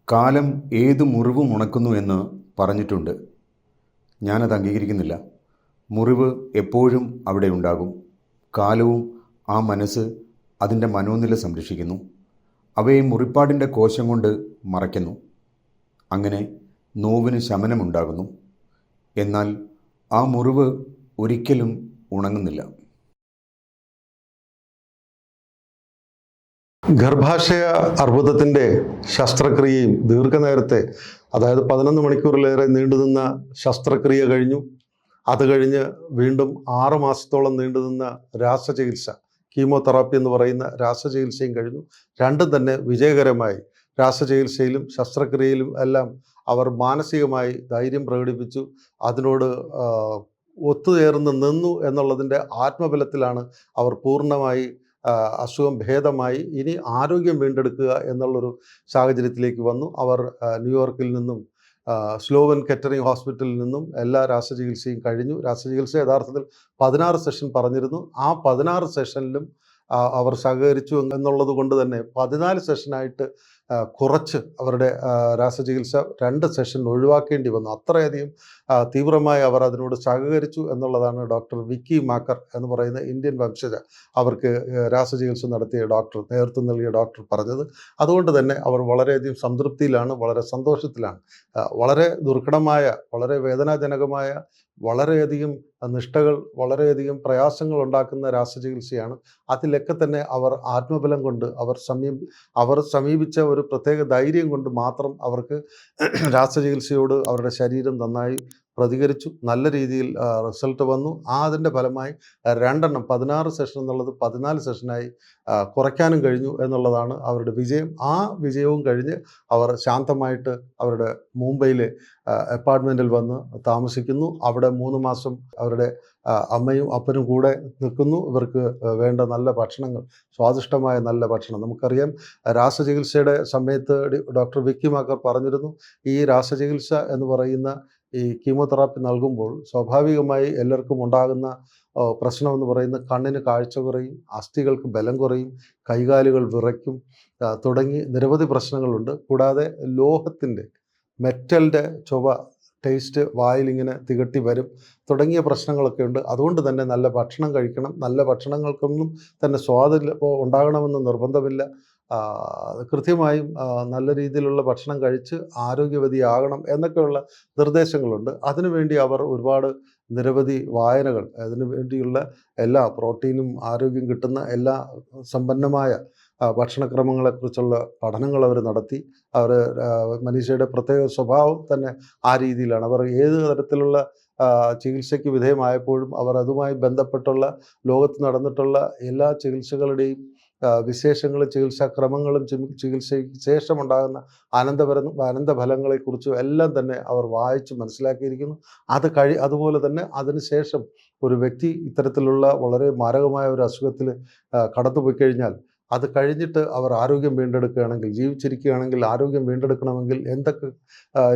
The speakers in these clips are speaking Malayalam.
കാലം ഏതു മുറിവും ഉണക്കുന്നു എന്ന് പറഞ്ഞിട്ടുണ്ട്. ഞാനത് അംഗീകരിക്കുന്നില്ല. മുറിവ് എപ്പോഴും അവിടെ ഉണ്ടാകും. കാലവും ആ മനസ്സ് അതിൻ്റെ മനോനില സംരക്ഷിക്കുന്നു. അവയെ മുറിപ്പാടിൻ്റെ കോശം കൊണ്ട് മറയ്ക്കുന്നു. അങ്ങനെ നോവിന് ശമനമുണ്ടാകുന്നു. എന്നാൽ ആ മുറിവ് ഒരിക്കലും ഉണങ്ങുന്നില്ല. ഗർഭാശയ അർബുദത്തിൻ്റെ ശസ്ത്രക്രിയയും ദീർഘനേരത്തെ, അതായത് 11 മണിക്കൂറിലേറെ നീണ്ടുനിന്ന ശസ്ത്രക്രിയ കഴിഞ്ഞു. അത് കഴിഞ്ഞ് വീണ്ടും 6 മാസത്തോളം നീണ്ടുനിന്ന രാസചികിത്സ, കീമോതെറാപ്പി എന്ന് പറയുന്ന രാസചികിത്സയും കഴിഞ്ഞു. രണ്ടും തന്നെ വിജയകരമായി. രാസചികിത്സയിലും ശസ്ത്രക്രിയയിലും എല്ലാം അവർ മാനസികമായി ധൈര്യം പ്രകടിപ്പിച്ചു. അതിനോട് ഒത്തുചേർന്ന് നിന്നു എന്നുള്ളതിൻ്റെ ആത്മബലത്തിലാണ് അവർ പൂർണ്ണമായി അസുഖം ഭേദമായി ഇനി ആരോഗ്യം വീണ്ടെടുക്കുക എന്നുള്ളൊരു സാഹചര്യത്തിലേക്ക് വന്നു. അവർ ന്യൂയോർക്കിൽ നിന്നും സ്ലോവൻ കെറ്ററിംഗ് ഹോസ്പിറ്റലിൽ നിന്നും എല്ലാ രാസചികിത്സയും കഴിഞ്ഞു. രാസചികിത്സ യഥാർത്ഥത്തിൽ 16 സെഷൻ പറഞ്ഞിരുന്നു. ആ 16 സെഷനിലും അവർ സഹകരിച്ചു എന്നുള്ളത് കൊണ്ട് തന്നെ 14 സെഷനായിട്ട് കുറച്ച് അവരുടെ രാസചികിത്സ 2 സെഷൻ ഒഴിവാക്കേണ്ടി വന്നു. അത്രയധികം തീവ്രമായി അവർ അതിനോട് സഹകരിച്ചു എന്നുള്ളതാണ് ഡോക്ടർ വിക്കി മാക്കർ എന്ന് പറയുന്ന ഇന്ത്യൻ വംശജ അവർക്ക് രാസചികിത്സ നടത്തിയ ഡോക്ടർ, നേതൃത്വം നൽകിയ ഡോക്ടർ പറഞ്ഞത്. അതുകൊണ്ട് തന്നെ അവർ വളരെയധികം സംതൃപ്തിയിലാണ്, വളരെ സന്തോഷത്തിലാണ്. വളരെ ദുർഘടമായ, വളരെ വേദനാജനകമായ, വളരെയധികം നിഷ്ഠകൾ, വളരെയധികം പ്രയാസങ്ങൾ ഉണ്ടാക്കുന്ന രാസചികിത്സയാണ്. അതിലൊക്കെ തന്നെ അവർ ആത്മബലം കൊണ്ട് അവർ സമീപിച്ച ഒരു പ്രത്യേക ധൈര്യം കൊണ്ട് മാത്രം അവർക്ക് രാസചികിത്സയോട് അവരുടെ ശരീരം നന്നായി പ്രതികരിച്ചു. നല്ല രീതിയിൽ റിസൾട്ട് വന്നു. അതിൻ്റെ ഫലമായി 16 സെഷൻ എന്നുള്ളത് 14 സെഷനായി കുറയ്ക്കാനും കഴിഞ്ഞു എന്നുള്ളതാണ് അവരുടെ വിജയം. ആ വിജയവും കഴിഞ്ഞ് അവർ ശാന്തമായിട്ട് അവരുടെ മുംബൈയിലെ അപ്പാർട്ട്മെൻറ്റിൽ വന്ന് താമസിക്കുന്നു. അവിടെ 3 മാസം അവരുടെ അമ്മയും അപ്പനും കൂടെ നിൽക്കുന്നു. ഇവർക്ക് വേണ്ട നല്ല ഭക്ഷണങ്ങൾ, സ്വാദിഷ്ടമായ നല്ല ഭക്ഷണം. നമുക്കറിയാം, രാസചികിത്സയുടെ സമയത്ത് ഡോക്ടർ വിക്കി മാക്കർ പറഞ്ഞിരുന്നു, ഈ രാസചികിത്സ എന്ന് പറയുന്ന ഈ കീമോതെറാപ്പി നൽകുമ്പോൾ സ്വാഭാവികമായി എല്ലാവർക്കും ഉണ്ടാകുന്ന പ്രശ്നമെന്ന് പറയുന്നത് കണ്ണിന് കാഴ്ച കുറയും, അസ്ഥികൾക്ക് ബലം കുറയും, കൈകാലുകൾ വിറയ്ക്കും തുടങ്ങി നിരവധി പ്രശ്നങ്ങളുണ്ട്. കൂടാതെ ലോഹത്തിൻ്റെ, മെറ്റലിൻ്റെ ചൊവ, ടേസ്റ്റ് വായിലിങ്ങനെ തികട്ടി വരും തുടങ്ങിയ പ്രശ്നങ്ങളൊക്കെ ഉണ്ട്. അതുകൊണ്ട് തന്നെ നല്ല ഭക്ഷണം കഴിക്കണം. നല്ല ഭക്ഷണങ്ങൾക്കൊന്നും തന്നെ സ്വാദ് ഉണ്ടാകണമെന്ന് നിർബന്ധമില്ല. കൃത്യമായും നല്ല രീതിയിലുള്ള ഭക്ഷണം കഴിച്ച് ആരോഗ്യവതിയാകണം എന്നൊക്കെയുള്ള നിർദ്ദേശങ്ങളുണ്ട്. അതിനുവേണ്ടി അവർ നിരവധി വായനകൾ, അതിനു വേണ്ടിയുള്ള എല്ലാ പ്രോട്ടീനും ആരോഗ്യം കിട്ടുന്ന എല്ലാ സമ്പന്നമായ ഭക്ഷണക്രമങ്ങളെക്കുറിച്ചുള്ള പഠനങ്ങൾ അവർ നടത്തി. അവർ മനീഷയുടെ പ്രത്യേക സ്വഭാവം തന്നെ ആ രീതിയിലാണ്. അവർ ഏത് തരത്തിലുള്ള ചികിത്സയ്ക്ക് വിധേയമായപ്പോഴും അവർ അതുമായി ബന്ധപ്പെട്ടുള്ള ലോകത്ത് നടന്നിട്ടുള്ള എല്ലാ ചികിത്സകളുടെയും വിശേഷങ്ങളും ചികിത്സാക്രമങ്ങളും ചികിത്സയ്ക്ക് ശേഷമുണ്ടാകുന്ന അനന്തഫലങ്ങളെക്കുറിച്ചും എല്ലാം തന്നെ അവർ വായിച്ച് മനസ്സിലാക്കിയിരിക്കുന്നു. അതുപോലെ തന്നെ അതിനുശേഷം ഒരു വ്യക്തി ഇത്തരത്തിലുള്ള വളരെ മാരകമായ ഒരു അസുഖത്തിൽ കടന്നുപോയി കഴിഞ്ഞാൽ അത് കഴിഞ്ഞിട്ട് അവർ ആരോഗ്യം വീണ്ടെടുക്കുകയാണെങ്കിൽ, ജീവിച്ചിരിക്കുകയാണെങ്കിൽ ആരോഗ്യം വീണ്ടെടുക്കണമെങ്കിൽ എന്തൊക്കെ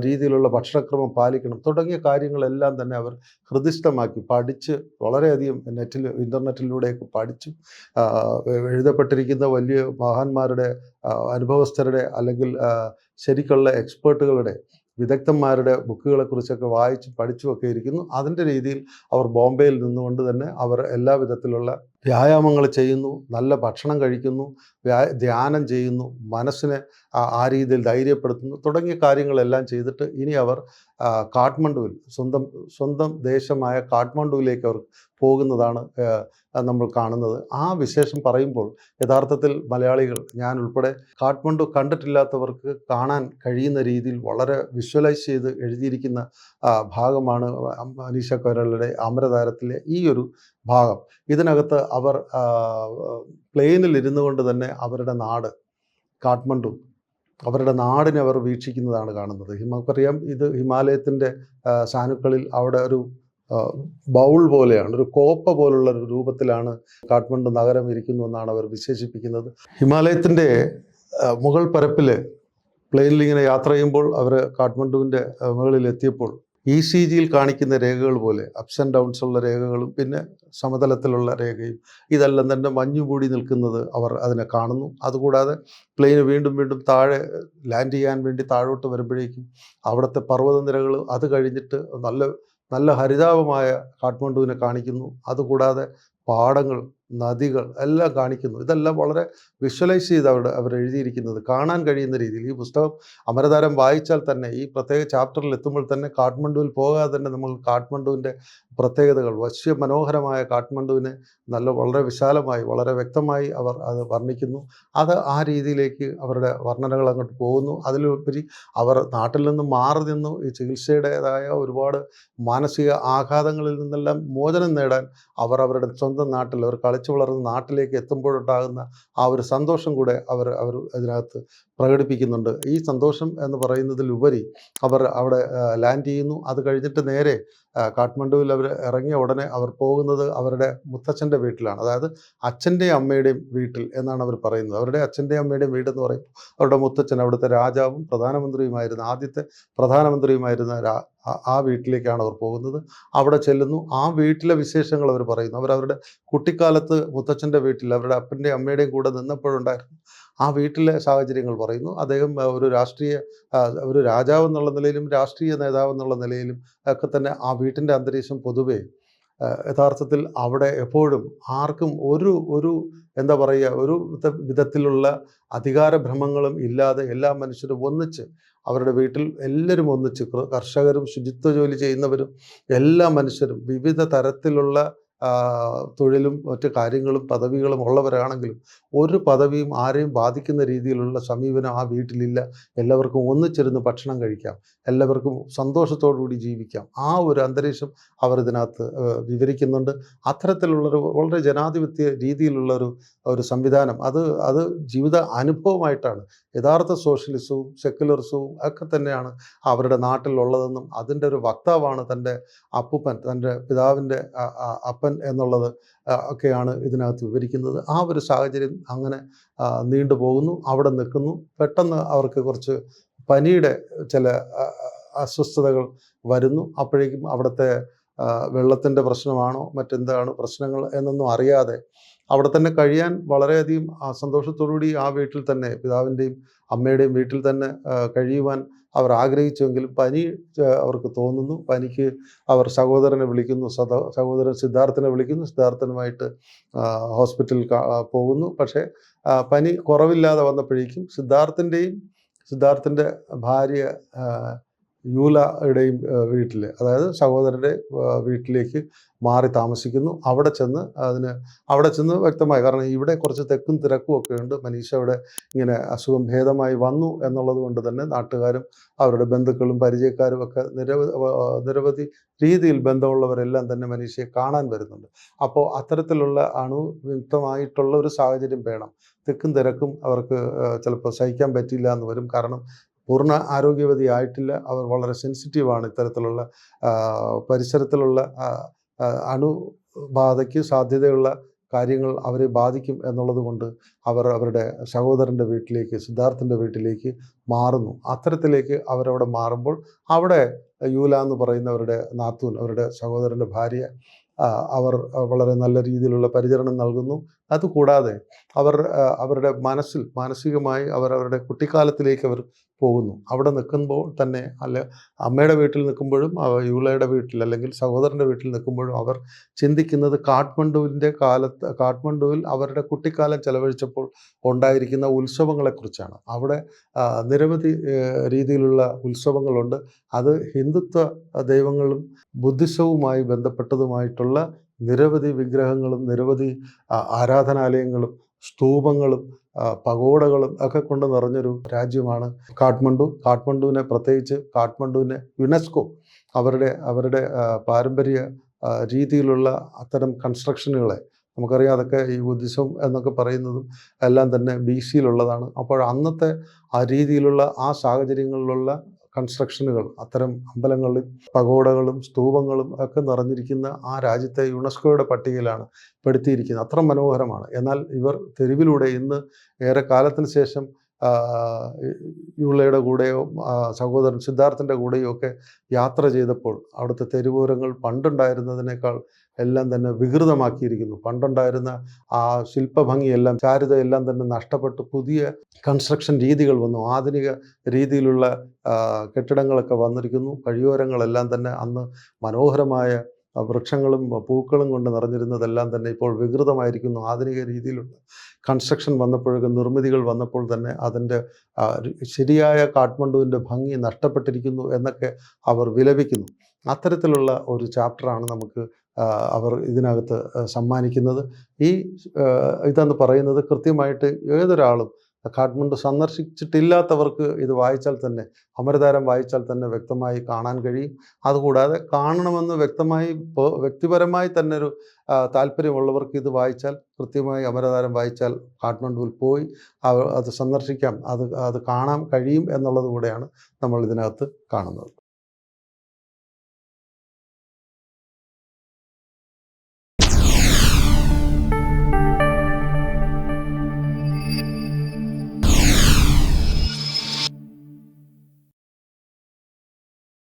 രീതിയിലുള്ള ഭക്ഷണക്രമം പാലിക്കണം തുടങ്ങിയ കാര്യങ്ങളെല്ലാം തന്നെ അവർ ഹൃദിസ്ഥമാക്കി പഠിച്ച് വളരെയധികം ഇൻ്റർനെറ്റിലൂടെയൊക്കെ പഠിച്ചു എഴുതപ്പെട്ടിരിക്കുന്ന വലിയ മഹാന്മാരുടെ, അനുഭവസ്ഥരുടെ, അല്ലെങ്കിൽ ശരിക്കുള്ള എക്സ്പേർട്ടുകളുടെ, വിദഗ്ധന്മാരുടെ ബുക്കുകളെക്കുറിച്ചൊക്കെ വായിച്ച് പഠിച്ചുമൊക്കെ ഇരിക്കുന്നു. അതിൻ്റെ രീതിയിൽ അവർ ബോംബെയിൽ നിന്നുകൊണ്ട് തന്നെ അവർ എല്ലാ വിധത്തിലുള്ള വ്യായാമങ്ങൾ ചെയ്യുന്നു, നല്ല ഭക്ഷണം കഴിക്കുന്നു, ധ്യാനം ചെയ്യുന്നു, മനസ്സിനെ ആ രീതിയിൽ ധൈര്യപ്പെടുത്തുന്നു തുടങ്ങിയ കാര്യങ്ങളെല്ലാം ചെയ്തിട്ട് ഇനി അവർ കാഠ്മണ്ഡുവിൽ, സ്വന്തം ദേശമായ കാഠ്മണ്ഡുവിലേക്ക് അവർ പോകുന്നതാണ് നമ്മൾ കാണുന്നത്. ആ വിശേഷം പറയുമ്പോൾ യഥാർത്ഥത്തിൽ മലയാളികൾ, ഞാൻ ഉൾപ്പെടെ, കാഠ്മണ്ഡു കണ്ടിട്ടില്ലാത്തവർക്ക് കാണാൻ കഴിയുന്ന രീതിയിൽ വളരെ വിഷ്വലൈസ് ചെയ്ത് എഴുതിയിരിക്കുന്ന ഭാഗമാണ് മനീഷ കൊയ്രാളയുടെ അമരതാരത്തിലെ ഈ ഒരു ഭാഗം. ഇതിനകത്ത് അവർ പ്ലെയിനിൽ ഇരുന്നു കൊണ്ട് തന്നെ അവരുടെ നാട് കാഠ്മണ്ഡു, അവരുടെ നാടിനെ അവർ വീക്ഷിക്കുന്നതാണ് കാണുന്നത്. നമുക്കറിയാം, ഇത് ഹിമാലയത്തിൻ്റെ സാനുക്കളിൽ അവിടെ ഒരു ബൗൾ പോലെയാണ്, ഒരു കോപ്പ പോലുള്ള ഒരു രൂപത്തിലാണ് കാഠ്മണ്ഡു നഗരം ഇരിക്കുന്നു എന്നാണ് അവർ വിശേഷിപ്പിക്കുന്നത്. ഹിമാലയത്തിൻ്റെ മുകൾ പരപ്പിൽ പ്ലെയിനിൽ ഇങ്ങനെ യാത്ര ചെയ്യുമ്പോൾ അവർ കാഠ്മണ്ഡുവിൻ്റെ മുകളിൽ എത്തിയപ്പോൾ ECGയിൽ കാണിക്കുന്ന രേഖകൾ പോലെ അപ്സ് ആൻഡ് ഡൗൺസ് ഉള്ള രേഖകളും പിന്നെ സമതലത്തിലുള്ള രേഖയും ഇതെല്ലാം തന്നെ മഞ്ഞു മൂടി നിൽക്കുന്നത് അവർ അതിനെ കാണുന്നു. അതുകൂടാതെ പ്ലെയിൻ വീണ്ടും വീണ്ടും താഴെ ലാൻഡ് ചെയ്യാൻ വേണ്ടി താഴോട്ട് വരുമ്പോഴേക്കും അവിടുത്തെ പർവ്വതനിരകൾ അത് കഴിഞ്ഞിട്ട് നല്ല നല്ല ഹരിതാപമായ കാഠ്മണ്ഡുവിനെ കാണിക്കുന്നു. അതുകൂടാതെ പാടങ്ങൾ, നദികൾ എല്ലാം കാണിക്കുന്നു. ഇതെല്ലാം വളരെ വിഷ്വലൈസ് ചെയ്ത് അവർ എഴുതിയിരിക്കുന്നത് കാണാൻ കഴിയുന്ന രീതിയിൽ. ഈ പുസ്തകം അമരതാരം വായിച്ചാൽ തന്നെ ഈ പ്രത്യേക ചാപ്റ്ററിൽ എത്തുമ്പോൾ തന്നെ കാഠ്മണ്ഡുവിൽ പോകാതെ തന്നെ നമ്മൾ കാഠ്മണ്ഡുവിൻ്റെ പ്രത്യേകതകൾ, വശ്യമനോഹരമായ കാഠ്മണ്ഡുവിനെ വളരെ വിശാലമായി വളരെ വ്യക്തമായി അവർ അത് വർണ്ണിക്കുന്നു. അത് ആ രീതിയിലേക്ക് അവരുടെ വർണ്ണനകൾ അങ്ങോട്ട് പോകുന്നു. അതിലുപരി അവർ നാട്ടിൽ നിന്ന് മാറി നിന്നു ഈ ചികിത്സയുടേതായ ഒരുപാട് മാനസിക ആഘാതങ്ങളിൽ നിന്നെല്ലാം മോചനം നേടാൻ അവർ അവരുടെ സ്വന്തം നാട്ടിൽ അവർ കളിച്ചു വളർന്ന നാട്ടിലേക്ക് എത്തുമ്പോഴുണ്ടാകുന്ന ആ ഒരു സന്തോഷം കൂടെ അവർ അതിനകത്ത് പ്രകടിപ്പിക്കുന്നുണ്ട്. ഈ സന്തോഷം എന്ന് പറയുന്നതിലുപരി അവർ അവിടെ ലാൻഡ് ചെയ്യുന്നു. അത് കഴിഞ്ഞിട്ട് നേരെ കാഠ്മണ്ഡുവിൽ അവർ ഇറങ്ങിയ ഉടനെ അവർ പോകുന്നത് അവരുടെ മുത്തച്ഛൻ്റെ വീട്ടിലാണ്. അതായത് അച്ഛൻ്റെയും അമ്മയുടെയും വീട്ടിൽ എന്നാണ് അവർ പറയുന്നത്. അവരുടെ അച്ഛൻ്റെയും അമ്മയുടെയും വീടെന്ന് പറയുമ്പോൾ അവരുടെ മുത്തച്ഛൻ അവിടുത്തെ രാജാവും പ്രധാനമന്ത്രിയുമായിരുന്ന ആദ്യത്തെ പ്രധാനമന്ത്രിയുമായിരുന്ന ആ വീട്ടിലേക്കാണ് അവർ പോകുന്നത്. അവിടെ ചെല്ലുന്നു. ആ വീട്ടിലെ വിശേഷങ്ങൾ അവർ പറയുന്നു. അവരവരുടെ കുട്ടിക്കാലത്ത് മുത്തച്ഛൻ്റെ വീട്ടിൽ അവരുടെ അപ്പൻ്റെയും അമ്മയുടെയും കൂടെ നിന്നപ്പോഴുണ്ടായിരുന്നു ആ വീട്ടിലെ സാഹചര്യങ്ങൾ പറയുന്നു. അദ്ദേഹം ഒരു രാജാവ് എന്നുള്ള നിലയിലും രാഷ്ട്രീയ നേതാവ് എന്നുള്ള നിലയിലും ഒക്കെ തന്നെ ആ വീട്ടിൻ്റെ അന്തരീക്ഷം പൊതുവെ യഥാർത്ഥത്തിൽ അവിടെ എപ്പോഴും ആർക്കും ഒരു എന്താ പറയുക ഒരു വിധത്തിലുള്ള അധികാരഭ്രമങ്ങളും ഇല്ലാതെ എല്ലാ മനുഷ്യരും ഒന്നിച്ച് അവരുടെ വീട്ടിൽ എല്ലാവരും ഒന്നിച്ച് കർഷകരും ശുചിത്വ ജോലി ചെയ്യുന്നവരും എല്ലാ മനുഷ്യരും വിവിധ തരത്തിലുള്ള തൊഴിലും മറ്റ് കാര്യങ്ങളും പദവികളും ഉള്ളവരാണെങ്കിലും ഒരു പദവിയും ആരെയും ബാധിക്കുന്ന രീതിയിലുള്ള സമീപനം ആ വീട്ടിലില്ല. എല്ലാവർക്കും ഒന്നിച്ചിരുന്ന് ഭക്ഷണം കഴിക്കാം, എല്ലാവർക്കും സന്തോഷത്തോടുകൂടി ജീവിക്കാം. ആ ഒരു അന്തരീക്ഷം അവർ ഇതിനകത്ത് വിവരിക്കുന്നുണ്ട്. അത്തരത്തിലുള്ളൊരു വളരെ ജനാധിപത്യ രീതിയിലുള്ളൊരു സംവിധാനം അത് ജീവിത അനുഭവമായിട്ടാണ്. യഥാർത്ഥ സോഷ്യലിസവും സെക്യുലറിസവും ഒക്കെ തന്നെയാണ് അവരുടെ നാട്ടിലുള്ളതെന്നും അതിൻ്റെ ഒരു വക്താവാണ് തൻ്റെ അപ്പൂപ്പൻ, തൻ്റെ പിതാവിൻ്റെ അപ്പൻ എന്നുള്ളത് ഒക്കെയാണ് ഇതിനകത്ത് വിവരിക്കുന്നത്. ആ ഒരു സാഹചര്യം അങ്ങനെ നീണ്ടുപോകുന്നു. അവിടെ നിൽക്കുന്നു. പെട്ടെന്ന് അവർക്ക് കുറച്ച് പനിയുടെ ചില അസ്വസ്ഥതകൾ വരുന്നു. അപ്പോഴേക്കും അവിടുത്തെ വെള്ളത്തിൻ്റെ പ്രശ്നമാണോ മറ്റെന്താണ് പ്രശ്നങ്ങൾ എന്നൊന്നും അറിയാതെ അവിടെ തന്നെ കഴിയാൻ വളരെയധികം സന്തോഷത്തോടുകൂടി ആ വീട്ടിൽ തന്നെ പിതാവിൻ്റെയും അമ്മയുടെയും വീട്ടിൽ തന്നെ കഴിയുവാൻ അവർ ആഗ്രഹിച്ചുവെങ്കിലും പനി അവർക്ക് തോന്നുന്നു. പനിക്ക് അവർ സഹോദരനെ വിളിക്കുന്നു. സഹോദരൻ സിദ്ധാർത്ഥനെ വിളിക്കുന്നു. സിദ്ധാർത്ഥനുമായിട്ട് ഹോസ്പിറ്റലിൽ പോകുന്നു. പക്ഷേ പനി കുറവില്ലാതെ വന്നപ്പോഴേക്കും സിദ്ധാർത്ഥൻ്റെ ഭാര്യ യൂലയുടെയും വീട്ടിൽ, അതായത് സഹോദരൻ്റെ വീട്ടിലേക്ക് മാറി താമസിക്കുന്നു. അവിടെ ചെന്ന് വ്യക്തമായി, കാരണം ഇവിടെ കുറച്ച് തെക്കും തിരക്കും ഒക്കെ ഉണ്ട്. മനീഷ അവിടെ ഇങ്ങനെ അസുഖം ഭേദമായി വന്നു എന്നുള്ളത് കൊണ്ട് തന്നെ നാട്ടുകാരും അവരുടെ ബന്ധുക്കളും പരിചയക്കാരും ഒക്കെ നിരവധി രീതിയിൽ ബന്ധമുള്ളവരെല്ലാം തന്നെ മനീഷയെ കാണാൻ വരുന്നുണ്ട്. അപ്പോൾ അത്തരത്തിലുള്ള അണുവിമുക്തമായിട്ടുള്ള ഒരു സാഹചര്യം വേണം. തെക്കും തിരക്കും അവർക്ക് ചിലപ്പോൾ സഹിക്കാൻ പറ്റില്ല എന്ന് വരും. കാരണം പൂർണ്ണ ആരോഗ്യവതി ആയിട്ടില്ല. അവർ വളരെ സെൻസിറ്റീവാണ്. ഇത്തരത്തിലുള്ള പരിസരത്തിലുള്ള അണുബാധയ്ക്ക് സാധ്യതയുള്ള കാര്യങ്ങൾ അവരെ ബാധിക്കും എന്നുള്ളത് കൊണ്ട് അവർ അവരുടെ സഹോദരൻ്റെ വീട്ടിലേക്ക്, സിദ്ധാർത്ഥൻ്റെ വീട്ടിലേക്ക് മാറുന്നു. അത്തരത്തിലേക്ക് അവരവിടെ മാറുമ്പോൾ അവിടെ യൂല എന്ന് പറയുന്നവരുടെ നാത്തൂൻ, അവരുടെ സഹോദരൻ്റെ ഭാര്യ, അവർ വളരെ നല്ല രീതിയിലുള്ള പരിചരണം നൽകുന്നു. അതുകൂടാതെ അവരുടെ മാനസികമായി അവരുടെ കുട്ടിക്കാലത്തിലേക്ക് അവർ പോകുന്നു. അവിടെ നിൽക്കുമ്പോൾ തന്നെ അമ്മയുടെ വീട്ടിൽ നിൽക്കുമ്പോഴും യൂലയുടെ വീട്ടിൽ അല്ലെങ്കിൽ സഹോദരൻ്റെ വീട്ടിൽ നിൽക്കുമ്പോഴും അവർ ചിന്തിക്കുന്നത് കാഠ്മണ്ഡുവിൽ അവരുടെ കുട്ടിക്കാലം ചെലവഴിച്ചപ്പോൾ ഉണ്ടായിരിക്കുന്ന ഉത്സവങ്ങളെക്കുറിച്ചാണ്. അവിടെ നിരവധി രീതിയിലുള്ള ഉത്സവങ്ങളുണ്ട്. അത് ഹിന്ദുത്വ ദൈവങ്ങളും ബുദ്ധിസവുമായി ബന്ധപ്പെട്ടതുമായിട്ടുള്ള നിരവധി വിഗ്രഹങ്ങളും നിരവധി ആരാധനാലയങ്ങളും സ്തൂപങ്ങളും പഗോഡകളും ഒക്കെ കൊണ്ട് നിറഞ്ഞൊരു രാജ്യമാണ് കാഠ്മണ്ഡു. കാഠ്മണ്ഡുവിനെ പ്രത്യേകിച്ച് യുനെസ്കോ അവരുടെ പാരമ്പര്യ രീതിയിലുള്ള അത്തരം കൺസ്ട്രക്ഷനുകളെ, നമുക്കറിയാം അതൊക്കെ ഈ ബുദ്ധിസം എന്നൊക്കെ പറയുന്നതും എല്ലാം തന്നെ BC-യിലുള്ളതാണ്. അപ്പോൾ അന്നത്തെ ആ രീതിയിലുള്ള ആ സാഹചര്യങ്ങളിലുള്ള കൺസ്ട്രക്ഷനുകൾ, അത്തരം അമ്പലങ്ങളിൽ പഗോഡകളും സ്തൂപങ്ങളും ഒക്കെ നിറഞ്ഞിരിക്കുന്ന ആ രാജ്യത്തെ യുനെസ്കോയുടെ പട്ടികയിലാണ് പെടുത്തിയിരിക്കുന്നത്. അത്ര മനോഹരമാണ്. എന്നാൽ ഇവർ തെരുവിലൂടെ ഇന്ന് ഏറെ കാലത്തിന് ശേഷം യുള്ളയുടെ കൂടെയോ സഹോദരൻ സിദ്ധാർത്ഥൻ്റെ കൂടെയോ ഒക്കെ യാത്ര ചെയ്തപ്പോൾ അവിടുത്തെ തെരുവോരങ്ങൾ പണ്ടുണ്ടായിരുന്നതിനേക്കാൾ എല്ലാം തന്നെ വികൃതമാക്കിയിരിക്കുന്നു. പണ്ടുണ്ടായിരുന്ന ആ ശില്പഭംഗിയെല്ലാം ചാരുതയെല്ലാം തന്നെ നഷ്ടപ്പെട്ട് പുതിയ കൺസ്ട്രക്ഷൻ രീതികൾ വന്നു. ആധുനിക രീതിയിലുള്ള കെട്ടിടങ്ങളൊക്കെ വന്നിരിക്കുന്നു. വഴിയോരങ്ങളെല്ലാം തന്നെ അന്ന് മനോഹരമായ വൃക്ഷങ്ങളും പൂക്കളും കൊണ്ട് നിറഞ്ഞിരുന്നതെല്ലാം തന്നെ ഇപ്പോൾ വികൃതമായിരിക്കുന്നു. ആധുനിക രീതിയിലുള്ള കൺസ്ട്രക്ഷൻ വന്നപ്പോഴൊക്കെ നിർമ്മിതികൾ വന്നപ്പോൾ തന്നെ അതിൻ്റെ ശരിയായ കാഠ്മണ്ഡുവിൻ്റെ ഭംഗി നഷ്ടപ്പെട്ടിരിക്കുന്നു എന്നൊക്കെ അവർ വിലപിക്കുന്നു. അത്തരത്തിലുള്ള ഒരു ചാപ്റ്ററാണ് നമുക്ക് അവർ ഇതിനകത്ത് സമ്മാനിക്കുന്നത്. ഇതെന്ന് പറയുന്നത് കൃത്യമായിട്ട് ഏതൊരാളും കാഠ്മണ്ഡു സന്ദർശിച്ചിട്ടില്ലാത്തവർക്ക് ഇത് വായിച്ചാൽ തന്നെ, അമരതാരം വായിച്ചാൽ തന്നെ വ്യക്തമായി കാണാൻ കഴിയും. അതുകൂടാതെ കാണണമെന്ന് വ്യക്തിപരമായി തന്നെ ഒരു താല്പര്യമുള്ളവർക്ക് ഇത് വായിച്ചാൽ, കൃത്യമായി അമരതാരം വായിച്ചാൽ കാഠ്മണ്ഡുവിൽ പോയി അത് സന്ദർശിക്കാം, അത് കാണാൻ കഴിയും എന്നുള്ളത് കൂടെയാണ് നമ്മൾ ഇതിനകത്ത് കാണുന്നത്.